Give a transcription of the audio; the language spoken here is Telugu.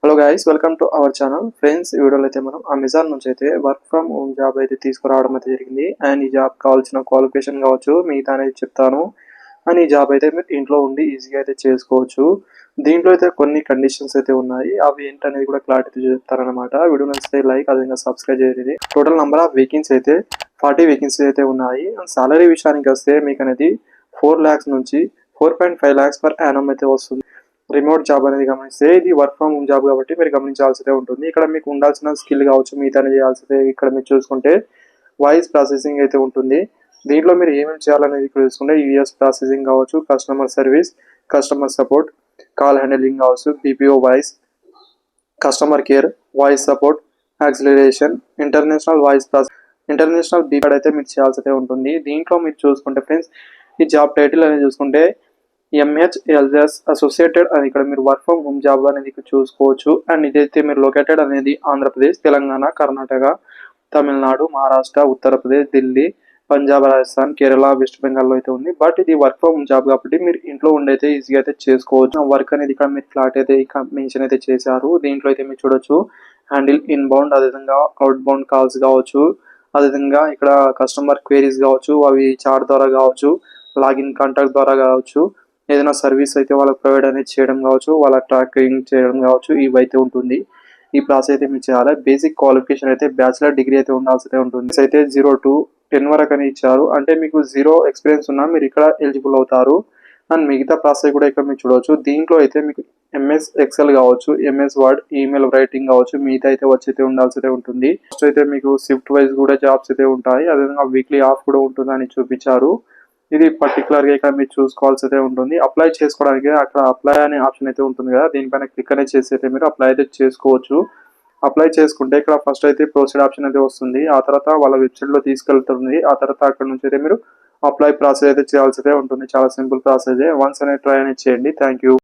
Hello guys, welcome to our channel. Friends, ఈ వీడియోలో అయితే మనం అమెజాన్ నుంచి అయితే వర్క్ ఫ్రమ్ హోమ్ జాబ్ అయితే తీసుకురావడం అయితే జరిగింది. అండ్ ఈ జాబ్ కావాల్సిన క్వాలిఫికేషన్ కావచ్చు, మిగతా అనేది చెప్తాను. అండ్ ఈ జాబ్ అయితే మీరు ఇంట్లో ఉండి ఈజీగా అయితే చేసుకోవచ్చు. దీంట్లో అయితే కొన్ని కండిషన్స్ అయితే ఉన్నాయి. అవి ఏంటనేది కూడా క్లారిటీ చెప్తారనమాట. వీడియో నచ్చితే లైక్, అదేవిధంగా సబ్స్క్రైబ్ చేయండి. టోటల్ నెంబర్ ఆఫ్ వేకెన్సీ అయితే 40 వేకెన్సీ అయితే ఉన్నాయి. అండ్ సాలరీ విషయానికి వస్తే మీకు అనేది 4 lakhs నుంచి 4.5 lakhs పర్ యానం అయితే వస్తుంది. రిమోట్ జాబ్ అనేది గమనిస్తే ఇది వర్క్ ఫ్రమ్ హోమ్ జాబ్ కాబట్టి మీరు గమనించాల్సిదే ఉంటుంది. ఇక్కడ మీకు ఉండాల్సిన స్కిల్ కావచ్చు, మిగతా చేయాల్సిందే. ఇక్కడ మీరు చూసుకుంటే వాయిస్ ప్రాసెసింగ్ అయితే ఉంటుంది. దీంట్లో మీరు ఏమేమి చేయాలనేది ఇక్కడ చూసుకుంటే యూఎస్ ప్రాసెసింగ్ కావచ్చు, customer service, customer support, call handling కావచ్చు, BPO voice, customer care, voice support, acceleration, international voice international BPO అయితే మీరు చేయాల్సిదే ఉంటుంది. దీంట్లో మీరు చూసుకుంటే ఫ్రెండ్స్, ఈ జాబ్ టైటిల్ అనేది చూసుకుంటే MHLS అసోసియేటెడ్ అని ఇక్కడ మీరు వర్క్ ఫ్రమ్ హోమ్ జాబ్ అనేది ఇక్కడ చూసుకోవచ్చు. అండ్ ఇదైతే మీరు లొకేటెడ్ అనేది ఆంధ్రప్రదేశ్, తెలంగాణ, కర్ణాటక, తమిళనాడు, మహారాష్ట్ర, ఉత్తరప్రదేశ్, ఢిల్లీ, పంజాబ్, రాజస్థాన్, కేరళ, వెస్ట్ బెంగాల్లో అయితే ఉంది. బట్ ఇది వర్క్ ఫ్రమ్ హోమ్ జాబ్ కాబట్టి మీరు ఇంట్లో ఉండైతే ఈజీగా అయితే చేసుకోవచ్చు. వర్క్ అనేది ఇక్కడ మీరు ఫ్లాట్ అయితే ఇక్కడ మెన్షన్ అయితే చేశారు. దీంట్లో అయితే మీరు చూడొచ్చు హ్యాండిల్ ఇన్బౌండ్, అదేవిధంగా అవుట్ బౌండ్ కాల్స్ కావచ్చు, అదేవిధంగా ఇక్కడ కస్టమర్ క్వేరీస్ కావచ్చు, అవి చాట్ ద్వారా కావచ్చు, లాగిన్ కాంటాక్ట్ ద్వారా కావచ్చు, ఏదైనా సర్వీస్ అయితే వాళ్ళకి ప్రొవైడ్ అనేది చేయడం కావచ్చు, వాళ్ళ ట్రాకింగ్ చేయడం కావచ్చు, ఇవైతే ఉంటుంది. ఈ ప్రాసెస్ అయితే మీరు చేయాలి. బేసిక్ క్వాలిఫికేషన్ అయితే బ్యాచిలర్ డిగ్రీ అయితే ఉండాల్సి ఉంటుంది. అయితే 0 to 10 వరకు అని ఇచ్చారు. అంటే మీకు 0 ఎక్స్పీరియన్స్ ఉన్నా మీరు ఇక్కడ ఎలిజిబుల్ అవుతారు. అండ్ మిగతా ప్రాసెస్ కూడా ఇక్కడ మీరు చూడవచ్చు. దీంట్లో అయితే మీకు MS ఎక్సెల్ కావచ్చు, MS వర్డ్, ఈమెయిల్ రైటింగ్ కావచ్చు, మిగతా అయితే వచ్చి అయితే ఉండాల్సి ఉంటుంది. ఫస్ట్ అయితే మీకు షిఫ్ట్ వైజ్ కూడా జాబ్స్ అయితే ఉంటాయి. అదేవిధంగా వీక్లీ ఆఫ్ కూడా ఉంటుందని చూపించారు. ఇది పర్టికులర్గా ఇక్కడ మీరు చూసుకోవాల్సి అయితే ఉంటుంది. అప్లై చేసుకోవడానికి అక్కడ అప్లై అనే ఆప్షన్ అయితే ఉంటుంది కదా, దీనిపైన క్లిక్ అనేది చేసి అయితే మీరు అప్లై అయితే చేసుకోవచ్చు. అప్లై చేసుకుంటే ఇక్కడ ఫస్ట్ అయితే ప్రొసీడ్ ఆప్షన్ అయితే వస్తుంది. ఆ తర్వాత వాళ్ళ వెబ్సైట్లో తీసుకెళ్తుంది. ఆ తర్వాత అక్కడ నుంచి అయితే మీరు అప్లై ప్రాసెస్ అయితే చేయాల్సి అయితే ఉంటుంది. చాలా సింపుల్ ప్రాసెస్. వన్స్ అనేది ట్రై అనేది చేయండి. Thank you.